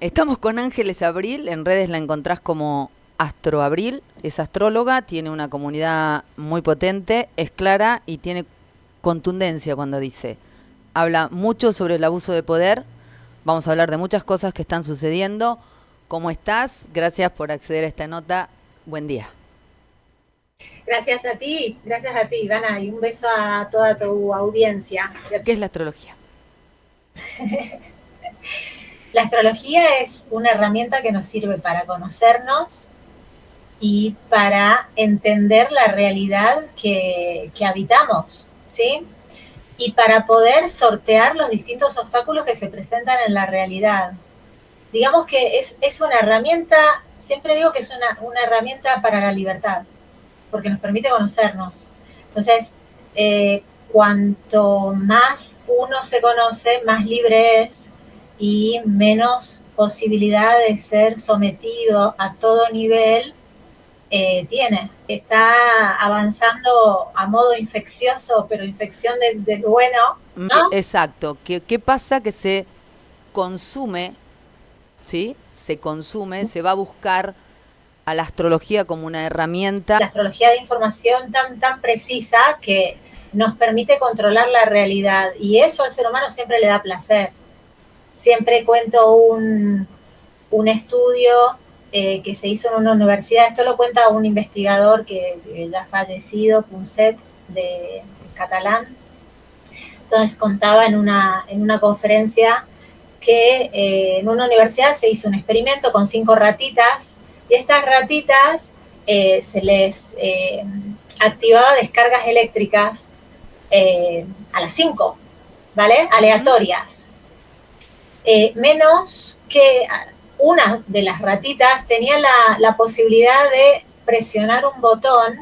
Estamos con Ángeles Abril, en redes la encontrás como Astro Abril, es astróloga, tiene una comunidad muy potente, es clara y tiene contundencia cuando dice. Habla mucho sobre el abuso de poder, vamos a hablar de muchas cosas que están sucediendo. ¿Cómo estás? Gracias por acceder a esta nota. Buen día. Gracias a ti, Ivana, y un beso a toda tu audiencia. ¿Qué es la astrología? La astrología es una herramienta que nos sirve para conocernos y para entender la realidad que habitamos, ¿sí? Y para poder sortear los distintos obstáculos que se presentan en la realidad. Digamos que es una herramienta, siempre digo que es una herramienta para la libertad, porque nos permite conocernos. Entonces, cuanto más uno se conoce, más libre es y menos posibilidad de ser sometido a todo nivel tiene. Está avanzando a modo infeccioso, pero infección del bueno, ¿no? Exacto. ¿Qué pasa? Que se consume, ¿sí? Se consume, se va a buscar a la astrología como una herramienta. La astrología de información tan precisa que nos permite controlar la realidad y eso al ser humano siempre le da placer. Siempre cuento un estudio que se hizo en una universidad, esto lo cuenta un investigador que ya fallecido, Punset, de catalán. Entonces contaba en una conferencia que en una universidad se hizo un experimento con 5 ratitas y estas ratitas se les activaba descargas eléctricas a las 5, ¿vale? Aleatorias. Menos que una de las ratitas tenía la posibilidad de presionar un botón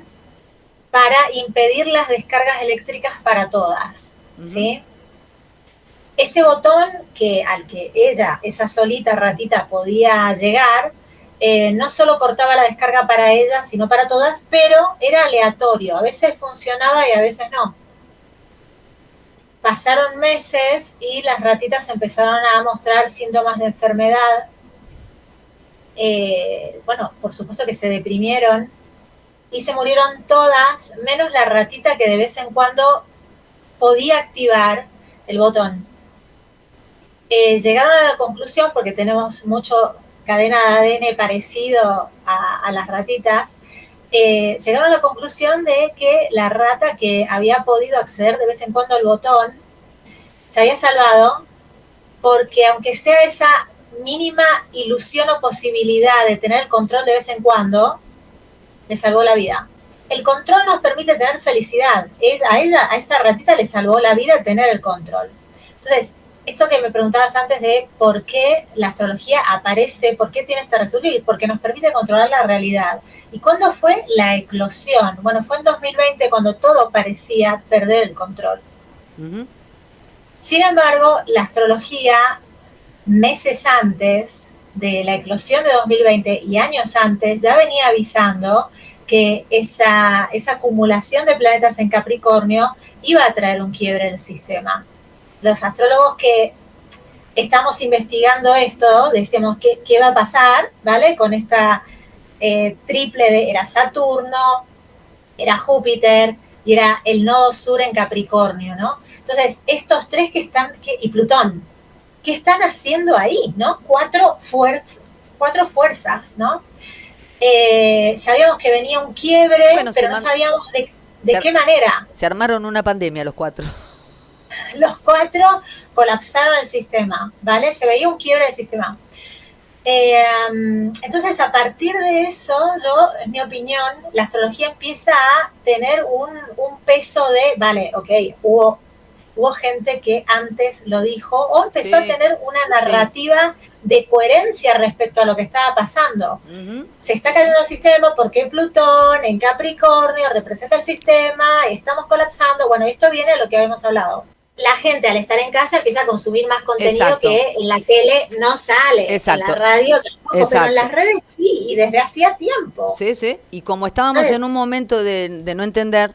para impedir las descargas eléctricas para todas, ¿sí? Ese botón al que ella, esa solita ratita, podía llegar, no solo cortaba la descarga para ella, sino para todas, pero era aleatorio. A veces funcionaba y a veces no. Pasaron meses y las ratitas empezaron a mostrar síntomas de enfermedad. Bueno, por supuesto que se deprimieron y se murieron todas, menos la ratita que de vez en cuando podía activar el botón. Llegaron a la conclusión, porque tenemos mucho cadena de ADN parecido a las ratitas, llegaron a la conclusión de que la rata que había podido acceder de vez en cuando al botón se había salvado porque aunque sea esa mínima ilusión o posibilidad de tener el control de vez en cuando, le salvó la vida. El control nos permite tener felicidad. A esta ratita le salvó la vida tener el control. Entonces, esto que me preguntabas antes de por qué la astrología aparece, por qué tiene este resultado, porque nos permite controlar la realidad. ¿Y cuándo fue la eclosión? Bueno, fue en 2020 cuando todo parecía perder el control. Sin embargo, la astrología, meses antes de la eclosión de 2020 y años antes, ya venía avisando que esa acumulación de planetas en Capricornio iba a traer un quiebre en el sistema. Los astrólogos que estamos investigando esto, decimos qué va a pasar, ¿vale? Con esta triple era Saturno, era Júpiter y era el nodo sur en Capricornio, ¿no? Entonces, estos tres y Plutón, ¿qué están haciendo ahí, no? Cuatro fuerzas, ¿no? Sabíamos que venía un quiebre, bueno, pero no sabíamos de qué manera. Se armaron una pandemia los 4. Los 4 colapsaron el sistema, ¿vale? Se veía un quiebre del sistema. Entonces, a partir de eso, en mi opinión, la astrología empieza a tener un peso de, vale, ok, hubo gente que antes lo dijo o empezó a tener una narrativa de coherencia respecto a lo que estaba pasando. Se está cayendo el sistema porque Plutón en Capricornio representa el sistema, estamos colapsando. Bueno, esto viene de lo que habíamos hablado. La gente al estar en casa empieza a consumir más contenido que en la tele no sale, en la radio tampoco, pero en las redes sí, y desde hacía tiempo. Sí, sí, y como estábamos en un momento de no entender,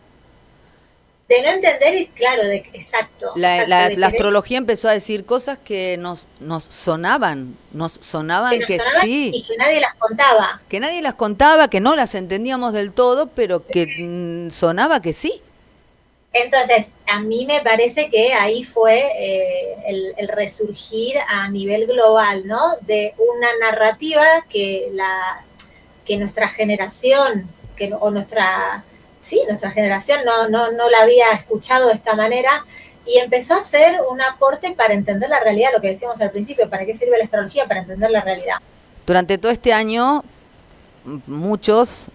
De no entender, y claro, exacto, exacto, de La querer astrología empezó a decir cosas que nos que sonaban nos que sonaban sí, y que nadie las contaba. que nadie las contaba, que no las entendíamos del todo, pero que sonaba que sí. Entonces, a mí me parece que ahí fue el resurgir a nivel global, ¿no? De una narrativa que nuestra generación, o nuestra, sí, nuestra generación no la había escuchado de esta manera, y empezó a ser un aporte para entender la realidad, lo que decíamos al principio, ¿para qué sirve la astrología? Para entender la realidad. Durante todo este año, muchos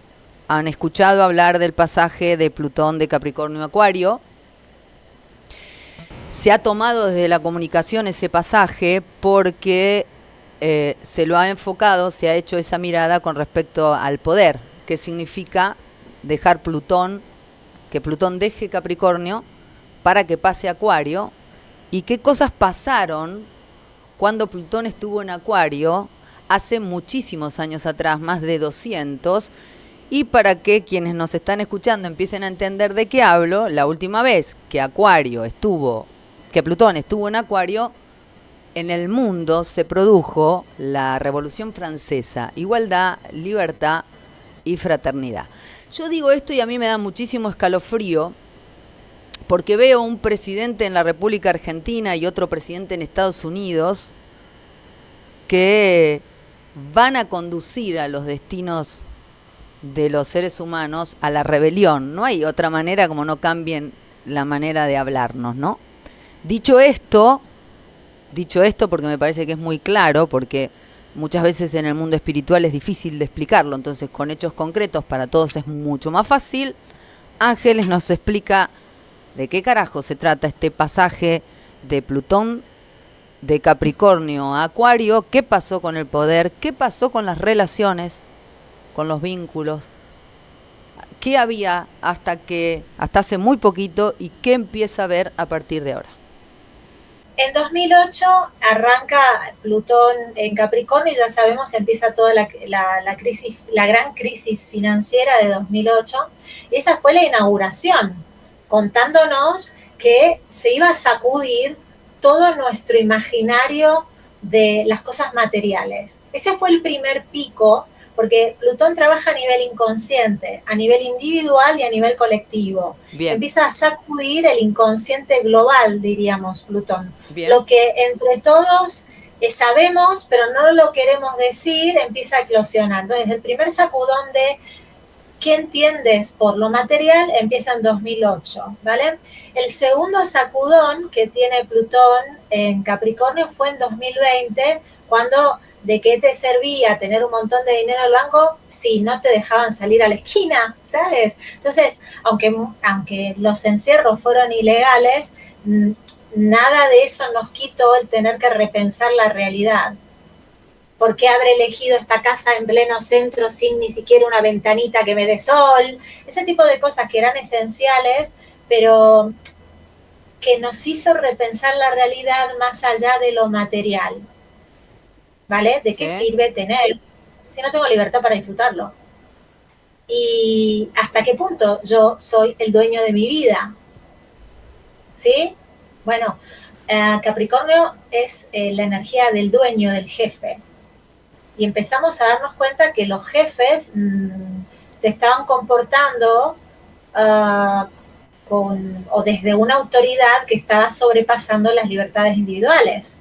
han escuchado hablar del pasaje de Plutón de Capricornio Acuario. Se ha tomado desde la comunicación ese pasaje porque se lo ha enfocado, se ha hecho esa mirada con respecto al poder, que significa dejar Plutón, que Plutón deje Capricornio para que pase Acuario, y qué cosas pasaron cuando Plutón estuvo en Acuario hace muchísimos años atrás, más de 200, y para que quienes nos están escuchando empiecen a entender de qué hablo, la última vez que Plutón estuvo en Acuario, en el mundo se produjo la Revolución Francesa, igualdad, libertad y fraternidad. Yo digo esto y a mí me da muchísimo escalofrío porque veo un presidente en la República Argentina y otro presidente en Estados Unidos que van a conducir a los destinos de los seres humanos a la rebelión. No hay otra manera como no cambien la manera de hablarnos, ¿no? Dicho esto porque me parece que es muy claro, porque muchas veces en el mundo espiritual es difícil de explicarlo, entonces con hechos concretos para todos es mucho más fácil. Ángeles nos explica de qué carajo se trata este pasaje de Plutón de Capricornio a Acuario, qué pasó con el poder, qué pasó con las relaciones, con los vínculos, qué había hasta hace muy poquito y qué empieza a ver a partir de ahora. En 2008 arranca Plutón en Capricornio y ya sabemos, empieza toda la crisis, la gran crisis financiera de 2008. Y esa fue la inauguración, contándonos que se iba a sacudir todo nuestro imaginario de las cosas materiales. Ese fue el primer pico, porque Plutón trabaja a nivel inconsciente, a nivel individual y a nivel colectivo. Bien. Empieza a sacudir el inconsciente global, diríamos, Plutón. Bien. Lo que entre todos sabemos, pero no lo queremos decir, empieza a eclosionar. Entonces, el primer sacudón de ¿qué entiendes por lo material? Empieza en 2008, ¿vale? El segundo sacudón que tiene Plutón en Capricornio fue en 2020, cuando ¿de qué te servía tener un montón de dinero en el banco si no te dejaban salir a la esquina, ¿sabes? Entonces, aunque los encierros fueron ilegales, nada de eso nos quitó el tener que repensar la realidad. ¿Por qué habré elegido esta casa en pleno centro sin ni siquiera una ventanita que me dé sol? Ese tipo de cosas que eran esenciales, pero que nos hizo repensar la realidad más allá de lo material. ¿Vale? ¿De qué sirve tener que no tengo libertad para disfrutarlo? ¿Y hasta qué punto yo soy el dueño de mi vida? ¿Sí? Bueno, Capricornio es la energía del dueño, del jefe. Y empezamos a darnos cuenta que los jefes se estaban comportando o desde una autoridad que estaba sobrepasando las libertades individuales,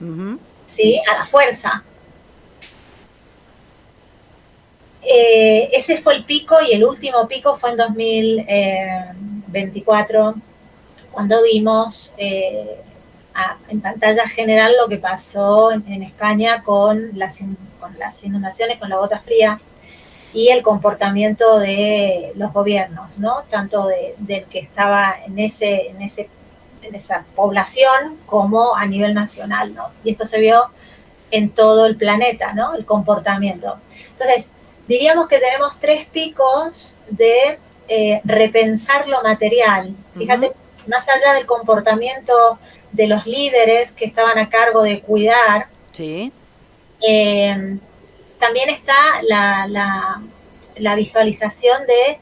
¿sí? A la fuerza. Ese fue el pico, y el último pico fue en 2024, cuando vimos en pantalla general lo que pasó en España con las inundaciones, con la gota fría, y el comportamiento de los gobiernos, ¿no? Tanto del que estaba en esa población como a nivel nacional, ¿no? Y esto se vio en todo el planeta, ¿no? El comportamiento. Entonces, diríamos que tenemos 3 picos de repensar lo material. Fíjate, más allá del comportamiento de los líderes que estaban a cargo de cuidar, sí. También está la visualización de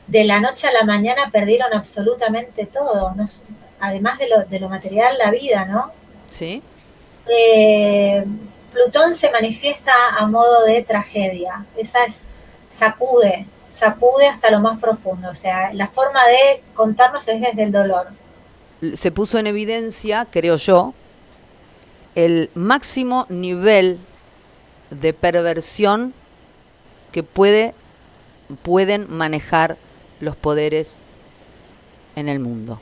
de la noche a la mañana perdieron absolutamente todo, ¿no? Además de lo material, la vida, ¿no? Sí. Eh, Plutón se manifiesta a modo de tragedia, esa es, sacude, sacude hasta lo más profundo, o sea, la forma de contarnos es desde el dolor. Se puso en evidencia, creo yo, el máximo nivel de perversión que pueden manejar los poderes en el mundo.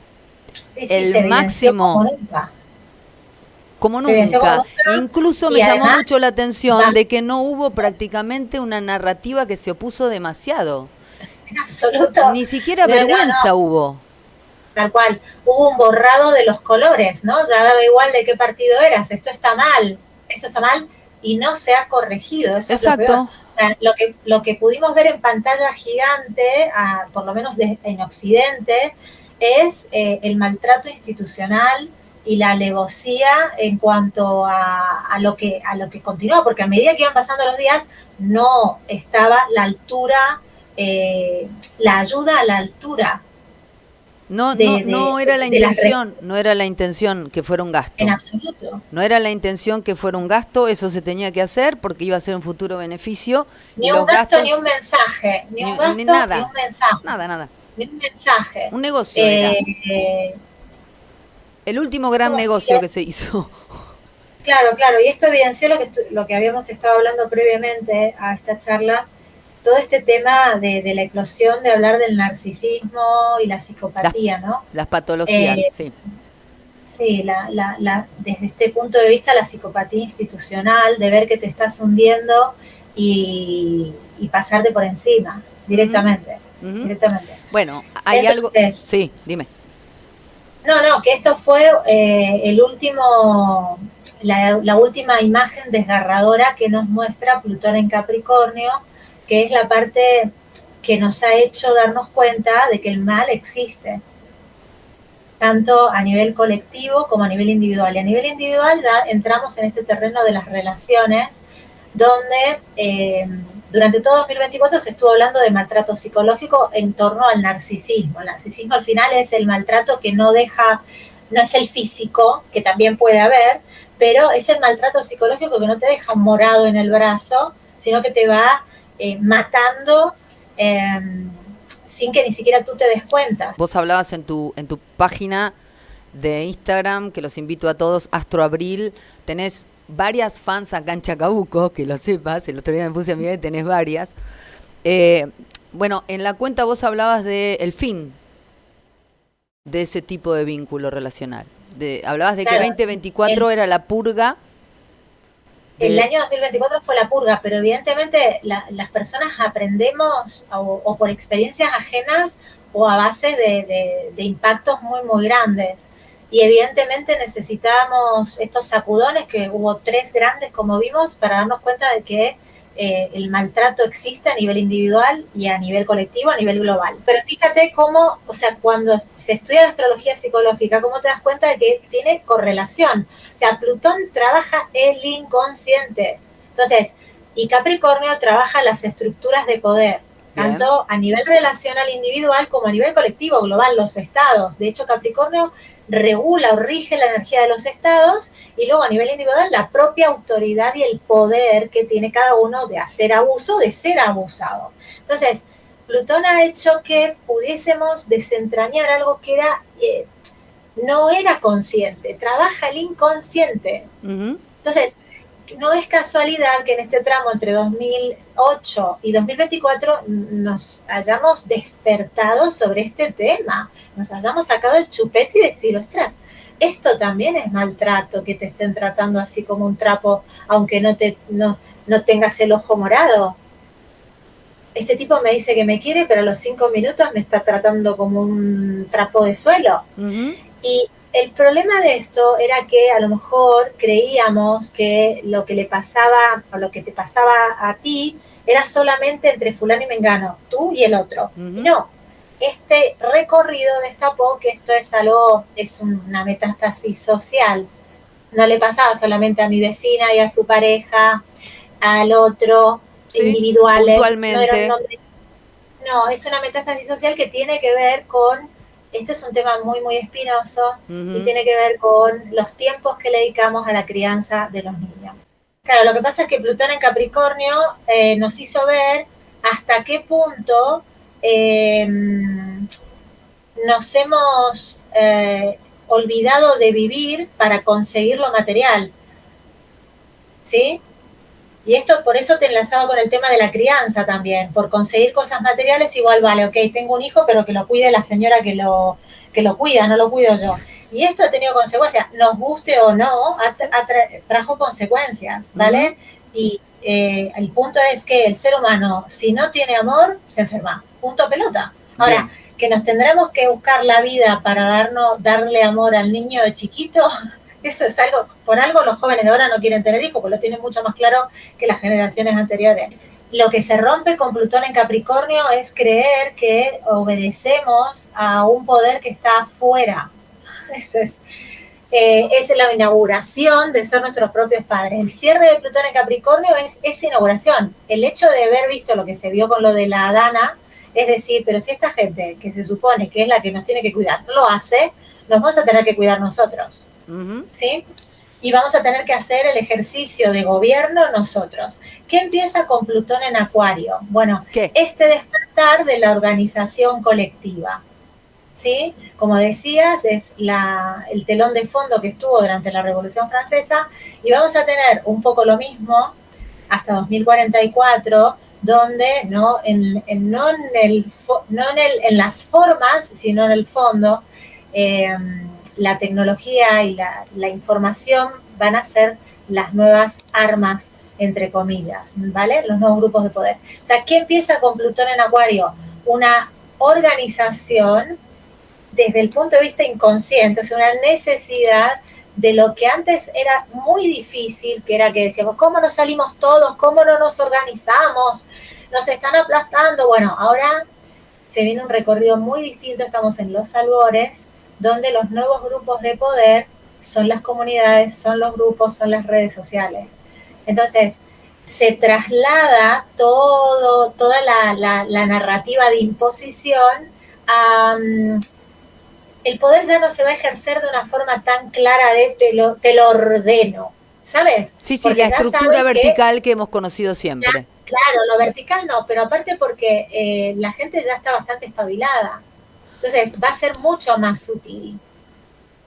Sí, sí, El se evidenció máximo, como se evidenció como nunca. nunca. Incluso Y me llamó además, mucho la atención de que no hubo prácticamente una narrativa que se opuso demasiado. en absoluto, Ni siquiera no, vergüenza no, hubo. tal cual, hubo un borrado de los colores, ¿no? Ya daba igual de qué partido eras, esto está mal, y no se ha corregido, eso es lo peor. Exacto. O sea, lo que pudimos ver en pantalla gigante, por lo menos en Occidente, es el maltrato institucional y la alevosía en cuanto a lo que continúa, porque a medida que iban pasando los días no estaba la altura, la ayuda a la altura No era la de las intención, no era la intención que fuera un en gasto. absoluto. No era la intención que fuera un gasto, eso se tenía que hacer porque iba a ser un futuro beneficio y Ni un los gasto gastos ni un mensaje, ni un ni gasto ni nada, un mensaje, nada. ni un mensaje. Un negocio era, Eh, el último gran ¿Cómo se negocio dice? que se hizo. Claro, claro, y esto evidenció lo que habíamos estado hablando previamente a esta charla, todo este tema de la eclosión de hablar del narcisismo y la Las, psicopatía, ¿no? las patologías, Eh, sí. sí, desde este punto de vista, la psicopatía institucional, de ver que te estás hundiendo y pasarte por encima, Ujú, directamente, ujú. directamente. Bueno, hay algo, Entonces, sí, dime. no, que esto fue el último, la última imagen desgarradora que nos muestra Plutón en Capricornio, que es la parte que nos ha hecho darnos cuenta de que el mal existe, tanto a nivel colectivo como a nivel individual. Y a nivel individual ya entramos en este terreno de las relaciones, donde durante todo 2024 se estuvo hablando de maltrato psicológico en torno al narcisismo. El narcisismo al final es el maltrato que no deja, no es el físico, que también puede haber, pero es el maltrato psicológico que no te deja morado en el brazo, sino que te va matando sin que ni siquiera tú te des cuenta. Vos hablabas en tu página de Instagram, que los invito a todos, Astro Abril, tenés varias fans acá en Chacabuco, que lo sepas, el otro día me puse a mirar y tenés varias. Bueno, en la cuenta vos hablabas del fin de ese tipo de vínculo relacional. Hablabas de que Claro, 2024 era la purga. El año 2024 fue la purga, pero evidentemente las personas aprendemos o por experiencias ajenas o a base de impactos muy, muy grandes. Y evidentemente necesitábamos estos sacudones, que hubo 3 grandes, como vimos, para darnos cuenta de que el maltrato existe a nivel individual y a nivel colectivo, a nivel global. Pero fíjate cómo, o sea, cuando se estudia la astrología psicológica, cómo te das cuenta de que tiene correlación. O sea, Plutón trabaja el inconsciente. Entonces, y Capricornio trabaja las estructuras de poder, Bien. tanto a nivel relacional individual como a nivel colectivo, global, los estados. De hecho, Capricornio regula o rige la energía de los estados, y luego a nivel individual la propia autoridad y el poder que tiene cada uno de hacer abuso, de ser abusado. Entonces, Plutón ha hecho que pudiésemos desentrañar algo que era no era consciente, trabaja el inconsciente. Uh-huh. Entonces, no es casualidad que en este tramo entre 2008 y 2024 nos hayamos despertado sobre este tema, nos hayamos sacado el chupete y decir, ostras, esto también es maltrato, que te estén tratando así como un trapo, aunque no tengas el ojo morado. Este tipo me dice que me quiere, pero a los 5 minutos me está tratando como un trapo de suelo. Uh-huh. Y el problema de esto era que a lo mejor creíamos que lo que le pasaba o lo que te pasaba a ti era solamente entre fulano y mengano, tú y el otro. Uh-huh. Y no, este recorrido destapó que esto es algo, es una metástasis social. No le pasaba solamente a mi vecina y a su pareja, al otro, sí, individuales, puntualmente. no era un nombre. No, es una metástasis social que tiene que ver con, este es un tema muy, muy espinoso, y tiene que ver con los tiempos que le dedicamos a la crianza de los niños. Claro, lo que pasa es que Plutón en Capricornio nos hizo ver hasta qué punto nos hemos olvidado de vivir para conseguir lo material, ¿sí? Y esto, por eso te enlazaba con el tema de la crianza también, por conseguir cosas materiales igual vale, ok, tengo un hijo, pero que lo cuide la señora que lo cuida, no lo cuido yo. Y esto ha tenido consecuencias, nos guste o no, trajo consecuencias, ¿vale? Y el punto es que el ser humano, si no tiene amor, se enferma, punto pelota. Ahora, que nos tendremos que buscar la vida para darle amor al niño de chiquito, eso es algo, por algo los jóvenes de ahora no quieren tener hijos, porque lo tienen mucho más claro que las generaciones anteriores. Lo que se rompe con Plutón en Capricornio es creer que obedecemos a un poder que está afuera. Eso es la inauguración de ser nuestros propios padres. El cierre de Plutón en Capricornio es esa inauguración. El hecho de haber visto lo que se vio con lo de la Dana, es decir, pero si esta gente que se supone que es la que nos tiene que cuidar no lo hace, nos vamos a tener que cuidar nosotros. ¿Sí? Y vamos a tener que hacer el ejercicio de gobierno nosotros. ¿Qué empieza con Plutón en Acuario? Bueno, este despertar de la organización colectiva. ¿Sí? Como decías, es el telón de fondo que estuvo durante la Revolución Francesa, y vamos a tener un poco lo mismo hasta 2044, donde no en las formas, sino en el fondo, la tecnología y la información van a ser las nuevas armas, entre comillas, ¿vale? Los nuevos grupos de poder. O sea, ¿qué empieza con Plutón en Acuario? Una organización desde el punto de vista inconsciente, o sea, una necesidad de lo que antes era muy difícil, que era que decíamos, ¿cómo no salimos todos? ¿Cómo no nos organizamos? Nos están aplastando. Bueno, ahora se viene un recorrido muy distinto, estamos en los albores, donde los nuevos grupos de poder son las comunidades, son los grupos, son las redes sociales. Entonces, se traslada toda la narrativa de imposición a... el poder ya no se va a ejercer de una forma tan clara de te lo ordeno, ¿sabes? Sí, la estructura vertical que hemos conocido siempre. Claro, lo vertical no, pero aparte porque la gente ya está bastante espabilada. Entonces va a ser mucho más sutil,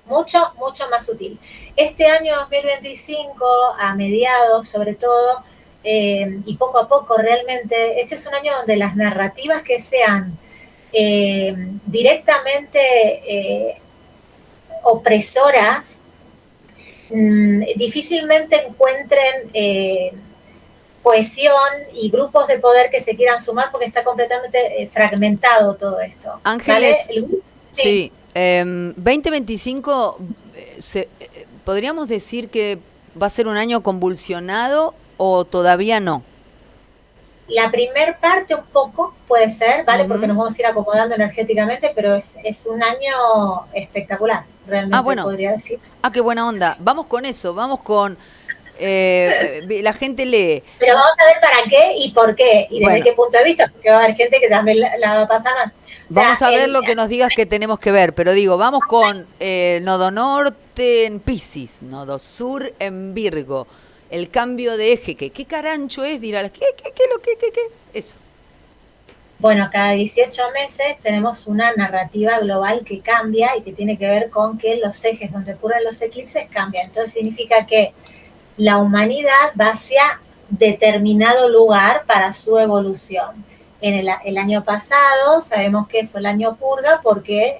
mucho, mucho más sutil. Este año 2025, a mediados sobre todo, y poco a poco realmente, este es un año donde las narrativas que sean directamente opresoras difícilmente encuentren cohesión y grupos de poder que se quieran sumar, porque está completamente fragmentado todo esto. Ángeles, ¿vale? Sí, 2025, ¿podríamos decir que va a ser un año convulsionado o todavía no? La primer parte un poco puede ser, ¿vale? Porque nos vamos a ir acomodando energéticamente, pero es un año espectacular, realmente podría decir. Qué buena onda. Sí. Vamos con eso, vamos con... la gente lee. Pero vamos a ver para qué y por qué, y desde qué punto de vista, porque va a haber gente que también la va a pasar mal. Vamos a ver lo que nos digas que tenemos que ver, pero digo, vamos con nodo norte en Piscis, nodo sur en Virgo, el cambio de eje, ¿qué carancho es? Dirá, ¿qué? Eso. Bueno, cada 18 meses tenemos una narrativa global que cambia y que tiene que ver con que los ejes donde ocurren los eclipses cambian. Entonces significa que la humanidad va hacia determinado lugar para su evolución. En el año pasado sabemos que fue el año purga porque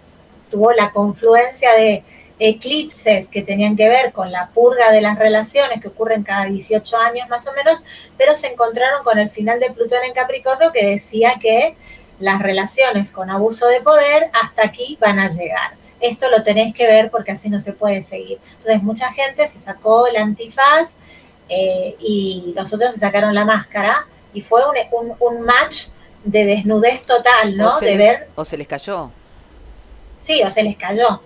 tuvo la confluencia de eclipses que tenían que ver con la purga de las relaciones que ocurren cada 18 años más o menos, pero se encontraron con el final de Plutón en Capricornio que decía que las relaciones con abuso de poder hasta aquí van a llegar. Esto lo tenéis que ver porque así no se puede seguir. Entonces mucha gente se sacó el antifaz y los otros se sacaron la máscara y fue un match de desnudez total, ¿no? ¿O se les cayó? Sí, o se les cayó.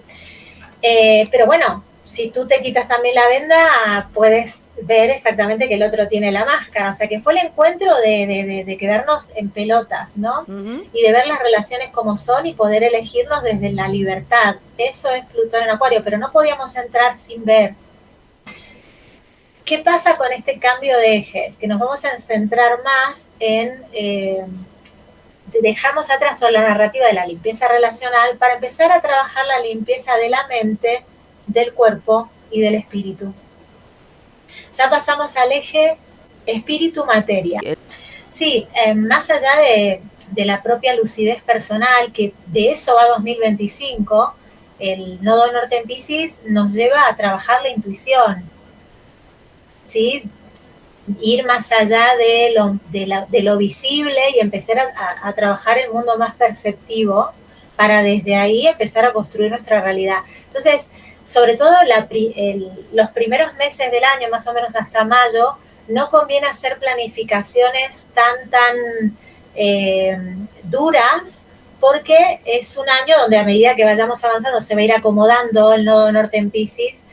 Pero bueno, si tú te quitas también la venda, puedes ver exactamente que el otro tiene la máscara. O sea, que fue el encuentro de quedarnos en pelotas, ¿no? Y de ver las relaciones como son y poder elegirnos desde la libertad. Eso es Plutón en Acuario, pero no podíamos entrar sin ver. ¿Qué pasa con este cambio de ejes? Que nos vamos a centrar más en... dejamos atrás toda la narrativa de la limpieza relacional para empezar a trabajar la limpieza de la mente, del cuerpo y del espíritu. Ya pasamos al eje espíritu-materia. Sí, más allá de la propia lucidez personal, que de eso va 2025, el nodo norte en Piscis nos lleva a trabajar la intuición, ¿sí? Ir más allá de lo visible y empezar a trabajar el mundo más perceptivo para desde ahí empezar a construir nuestra realidad. Entonces, sobre todo los primeros meses del año, más o menos hasta mayo, no conviene hacer planificaciones tan duras, porque es un año donde a medida que vayamos avanzando se va a ir acomodando el nodo norte en Piscis,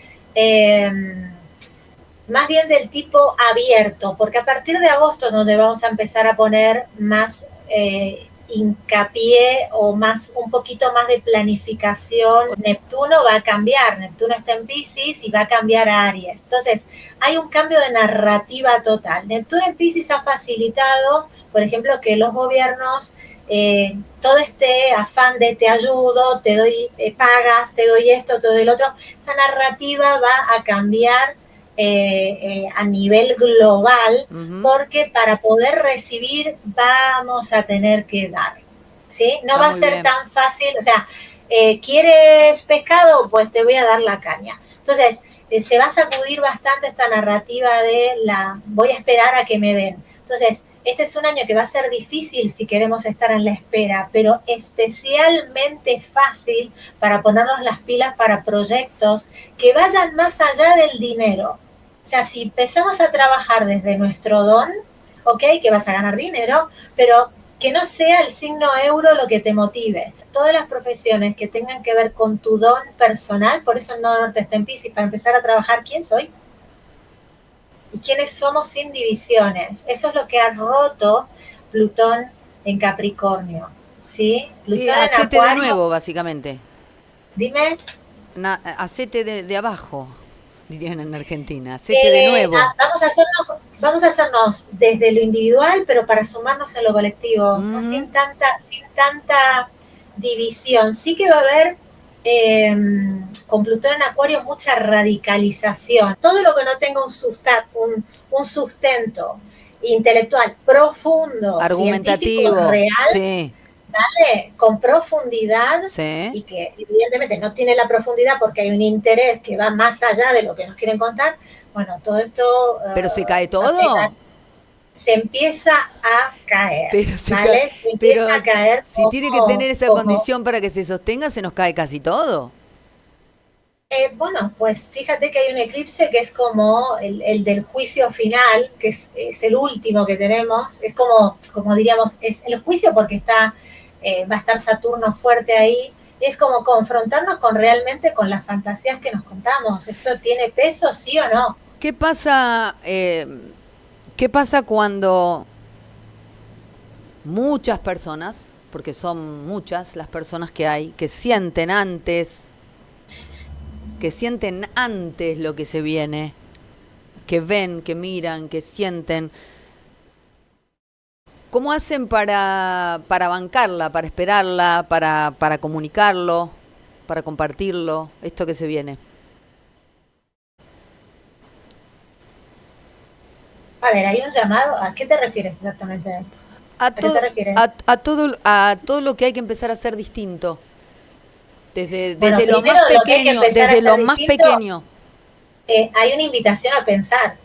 más bien del tipo abierto, porque a partir de agosto donde vamos a empezar a poner más hincapié o un poquito más de planificación. Neptuno va a cambiar, Neptuno está en Piscis y va a cambiar a Aries. Entonces, hay un cambio de narrativa total. Neptuno en Piscis ha facilitado, por ejemplo, que los gobiernos, todo este afán de te ayudo, te doy, pagas, te doy esto, te doy el otro, esa narrativa va a cambiar a nivel global, porque para poder recibir vamos a tener que dar, ¿sí? No va a ser tan fácil, o sea, ¿quieres pescado? Pues te voy a dar la caña. Entonces, se va a sacudir bastante esta narrativa de voy a esperar a que me den. Entonces, este es un año que va a ser difícil si queremos estar en la espera, pero especialmente fácil para ponernos las pilas para proyectos que vayan más allá del dinero. O sea, si empezamos a trabajar desde nuestro don, ok, que vas a ganar dinero, pero que no sea el signo euro lo que te motive. Todas las profesiones que tengan que ver con tu don personal, por eso el nodo norte está en Piscis, para empezar a trabajar quién soy y quiénes somos sin divisiones. Eso es lo que ha roto Plutón en Capricornio, ¿sí? Plutón sí, hacete de nuevo, básicamente. Dime. Hacete de abajo, dirían en Argentina. Hacete de nuevo. Vamos a hacernos desde lo individual, pero para sumarnos en lo colectivo, o sea, sin tanta división. Sí que va a haber con Plutón en Acuario mucha radicalización. Todo lo que no tenga un sustento intelectual profundo, argumentativo, científico, real, sí, ¿vale? Con profundidad, sí, y que evidentemente no tiene la profundidad porque hay un interés que va más allá de lo que nos quieren contar. Bueno, todo esto... ¿Pero se cae todo? Se empieza a caer, ¿vale? Se empieza a caer. Si tiene que tener esa condición para que se sostenga, se nos cae casi todo. Bueno, pues fíjate que hay un eclipse que es como el del juicio final, que es el último que tenemos. Es como diríamos, es el juicio porque va a estar Saturno fuerte ahí. Es como confrontarnos realmente con las fantasías que nos contamos. ¿Esto tiene peso, sí o no? ¿Qué pasa cuando muchas personas, porque son muchas las personas que hay, que sienten antes lo que se viene, que ven, que miran, que sienten? ¿Cómo hacen para bancarla, para esperarla, para comunicarlo, para compartirlo, esto que se viene? A ver, hay un llamado. ¿A qué te refieres exactamente? ¿A qué te refieres? A todo lo que hay que empezar a hacer distinto. Desde lo más pequeño, desde lo más pequeño. Hay una invitación a pensar.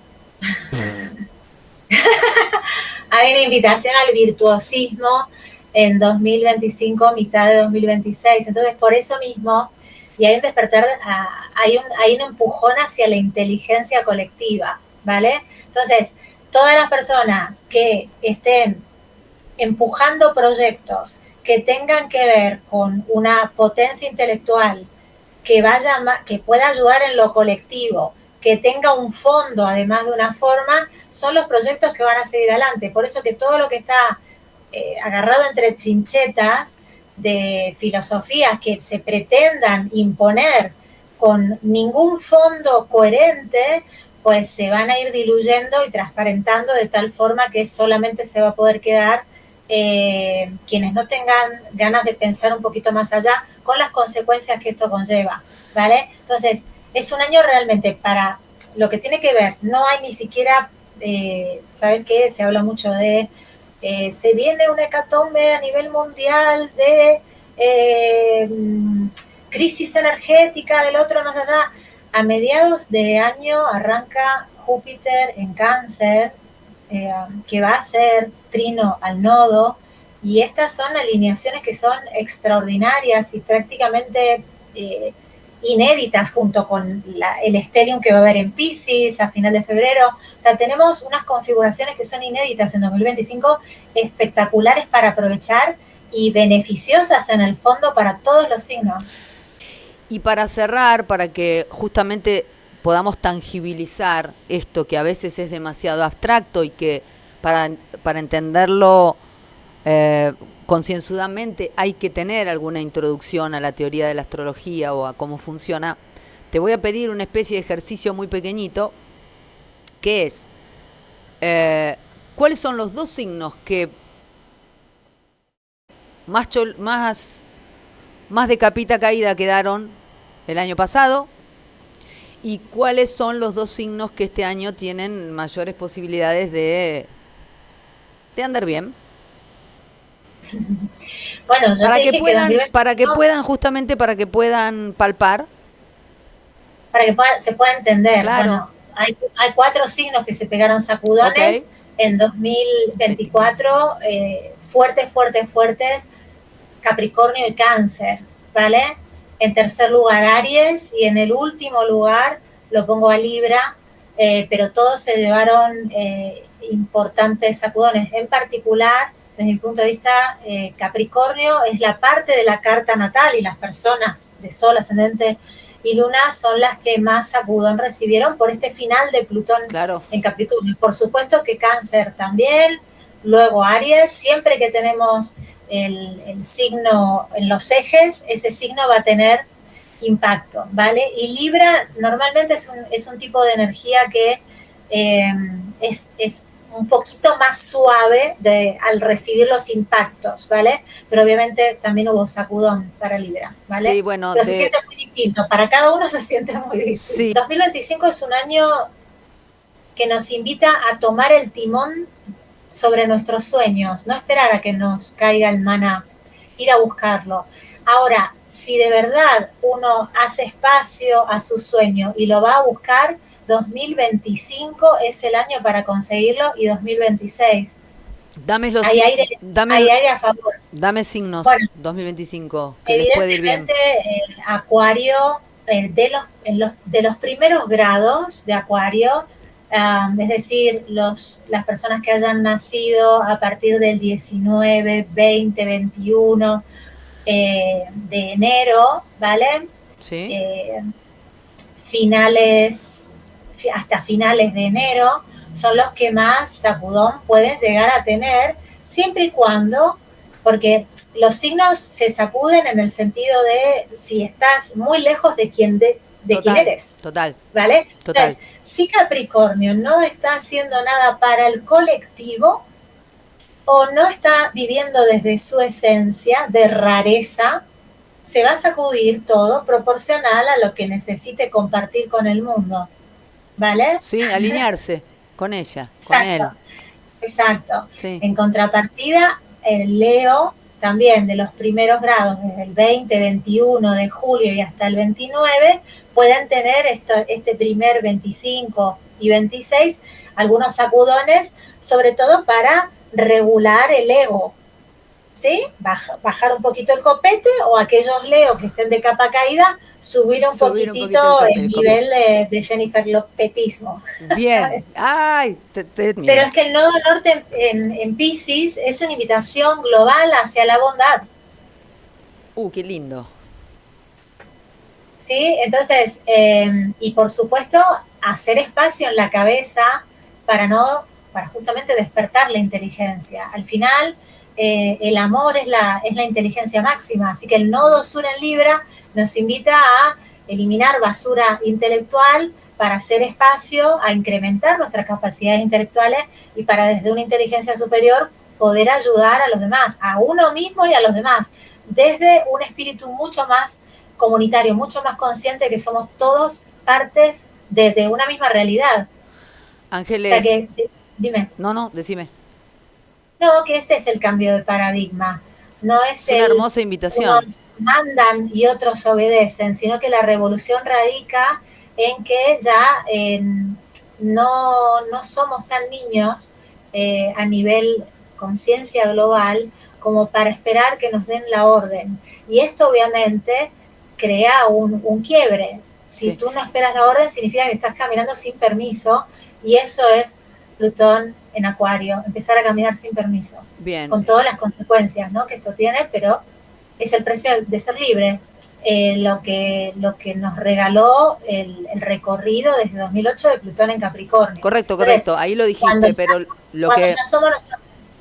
Hay una invitación al virtuosismo en 2025, mitad de 2026. Entonces, por eso mismo, y hay un despertar, hay un empujón hacia la inteligencia colectiva, ¿vale? Entonces, todas las personas que estén empujando proyectos que tengan que ver con una potencia intelectual que pueda ayudar en lo colectivo, que tenga un fondo además de una forma, son los proyectos que van a seguir adelante. Por eso que todo lo que está agarrado entre chinchetas de filosofías que se pretendan imponer con ningún fondo coherente, pues se van a ir diluyendo y transparentando de tal forma que solamente se va a poder quedar quienes no tengan ganas de pensar un poquito más allá con las consecuencias que esto conlleva, ¿vale? Entonces, es un año realmente para lo que tiene que ver, no hay ni siquiera, ¿sabes qué? Se habla mucho de, se viene una hecatombe a nivel mundial de crisis energética, del otro más allá. A mediados de año arranca Júpiter en Cáncer, que va a ser trino al nodo, y estas son alineaciones que son extraordinarias y prácticamente inéditas junto con el estelium que va a haber en Piscis a final de febrero. O sea, tenemos unas configuraciones que son inéditas en 2025, espectaculares para aprovechar y beneficiosas en el fondo para todos los signos. Y para cerrar, para que justamente podamos tangibilizar esto que a veces es demasiado abstracto y que para entenderlo concienzudamente hay que tener alguna introducción a la teoría de la astrología o a cómo funciona, te voy a pedir una especie de ejercicio muy pequeñito, que es, ¿cuáles son los 2 signos que más de capita caída quedaron el año pasado? ¿Y cuáles son los 2 signos que este año tienen mayores posibilidades de andar bien? Bueno, yo para que puedan palpar. Para que se pueda entender. Claro. Bueno, hay 4 signos que se pegaron sacudones en 2024, fuertes, Capricornio y Cáncer, ¿vale? En tercer lugar Aries y en el último lugar lo pongo a Libra, pero todos se llevaron importantes sacudones. En particular, desde mi punto de vista, Capricornio es la parte de la carta natal y las personas de Sol, Ascendente y Luna son las que más sacudón recibieron por este final de Plutón en Capricornio. Por supuesto que Cáncer también, luego Aries, siempre que tenemos el signo en los ejes, ese signo va a tener impacto, ¿vale? Y Libra normalmente es un tipo de energía que es un poquito más suave al recibir los impactos, ¿vale? Pero obviamente también hubo sacudón para Libra, ¿vale? Sí, bueno, pero se siente muy distinto, para cada uno se siente muy distinto. Sí. 2025 es un año que nos invita a tomar el timón sobre nuestros sueños, no esperar a que nos caiga el maná, ir a buscarlo. Ahora, si de verdad uno hace espacio a su sueño y lo va a buscar, 2025 es el año para conseguirlo y 2026. Hay aire a favor. Dame signos, bueno, 2025, que les puede ir bien. El Acuario, de los primeros grados de Acuario, es decir, las personas que hayan nacido a partir del 19, 20, 21 de enero, ¿vale? Sí. Hasta finales de enero, son los que más sacudón pueden llegar a tener, siempre y cuando, porque los signos se sacuden en el sentido de si estás muy lejos de quién eres. Total. ¿Vale? Total. Entonces, si Capricornio no está haciendo nada para el colectivo o no está viviendo desde su esencia de rareza, se va a sacudir todo proporcional a lo que necesite compartir con el mundo. ¿Vale? Sí, alinearse con ella, exacto, con él. Exacto. Sí. En contrapartida, el Leo también de los primeros grados, desde el 20, 21 de julio y hasta el 29, pueden tener este primer 25 y 26 algunos sacudones, sobre todo para regular el ego, ¿sí? Bajar un poquito el copete, o aquellos Leo que estén de capa caída, subir un poquitito el nivel de Jennifer Lopetismo. Bien. ¿Sabes? Ay, pero es que el nodo norte en Piscis es una invitación global hacia la bondad. Qué lindo. ¿sí? Entonces, y por supuesto, hacer espacio en la cabeza para no, para justamente despertar la inteligencia. Al final, el amor es la inteligencia máxima, así que el nodo sur en Libra nos invita a eliminar basura intelectual para hacer espacio, a incrementar nuestras capacidades intelectuales y para desde una inteligencia superior poder ayudar a los demás, a uno mismo y a los demás, desde un espíritu mucho más comunitario, mucho más consciente que somos todos partes de una misma realidad. O sea Ángeles, que, sí, dime. no, no, decime. No, que este es el cambio de paradigma. No es Es una el hermosa invitación. unos mandan y otros obedecen, sino que la revolución radica en que ya no somos tan niños a nivel conciencia global como para esperar que nos den la orden. Y esto obviamente crea un quiebre. Si Sí. tú no esperas la orden, significa que estás caminando sin permiso y eso es Plutón en Acuario, empezar a caminar sin permiso, Bien. con todas las consecuencias, ¿no?, que esto tiene, pero es el precio de ser libres. Lo que nos regaló el recorrido desde 2008 de Plutón en Capricornio. Correcto, Entonces, correcto. Ahí lo dijiste, pero lo cuando que... ya somos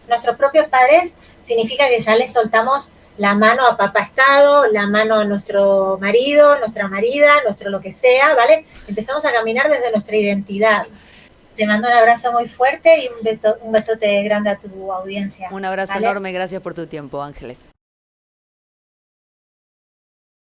nuestros propios padres, significa que ya le soltamos la mano a papá Estado, la mano a nuestro marido, nuestra marida, nuestro lo que sea, ¿vale? Empezamos a caminar desde nuestra identidad. Te mando un abrazo muy fuerte y un besote grande a tu audiencia. Un abrazo ¿vale? enorme, gracias por tu tiempo, Ángeles.